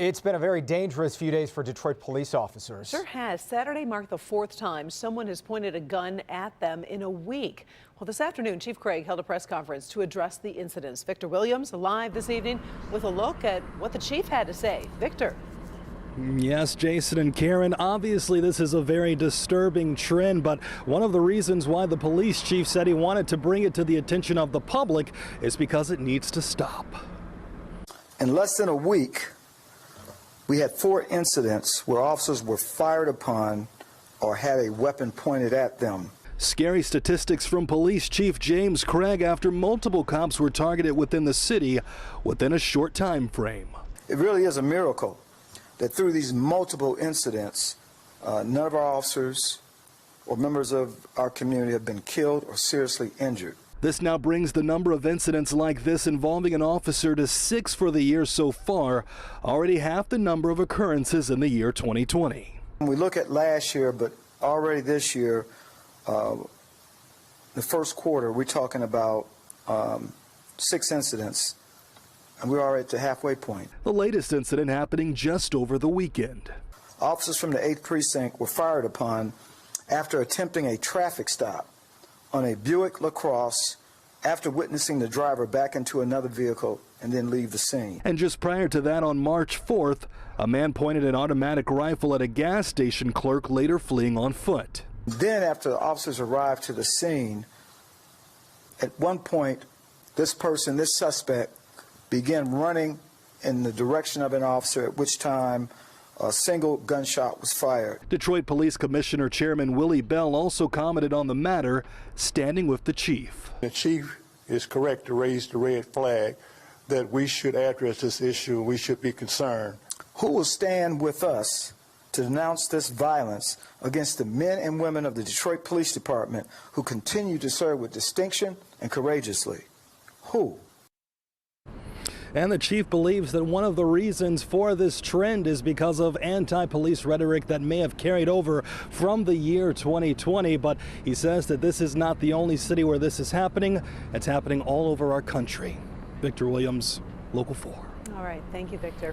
It's been a very dangerous few days for Detroit police officers. Sure has. Saturday marked the fourth time someone has pointed a gun at them in a week. Well, this afternoon, Chief Craig held a press conference to address the incidents. Victor Williams live this evening with a look at what the chief had to say. Victor. Yes, Jason and Karen, obviously this is a very disturbing trend, but one of the reasons why the police chief said he wanted to bring it to the attention of the public is because it needs to stop. In less than a week, we had 4 incidents where officers were fired upon or had a weapon pointed at them. Scary statistics from Police Chief James Craig after multiple cops were targeted within the city within a short time frame. It really is a miracle that through these multiple incidents, none of our officers or members of our community have been killed or seriously injured. This now brings the number of incidents like this involving an officer to 6 for the year so far, already half the number of occurrences in the year 2020. We look at last year, but already this year, the first quarter, we're talking about 6 incidents, and we're already at the halfway point. The latest incident happening just over the weekend. Officers from the 8th Precinct were fired upon after attempting a traffic stop on a Buick LaCrosse after witnessing the driver back into another vehicle and then leave the scene. And just prior to that, on March 4th, a man pointed an automatic rifle at a gas station clerk, later fleeing on foot. Then after the officers arrived to the scene, at one point, this suspect, began running in the direction of an officer, at which time a single gunshot was fired. Detroit Police Commissioner Chairman Willie Bell also commented on the matter, standing with the chief. The chief is correct to raise the red flag that we should address this issue. We should be concerned. Who will stand with us to denounce this violence against the men and women of the Detroit Police Department who continue to serve with distinction and courageously? Who? And the chief believes that one of the reasons for this trend is because of anti-police rhetoric that may have carried over from the year 2020. But he says that this is not the only city where this is happening. It's happening all over our country. Victor Williams, Local 4. All right. Thank you, Victor.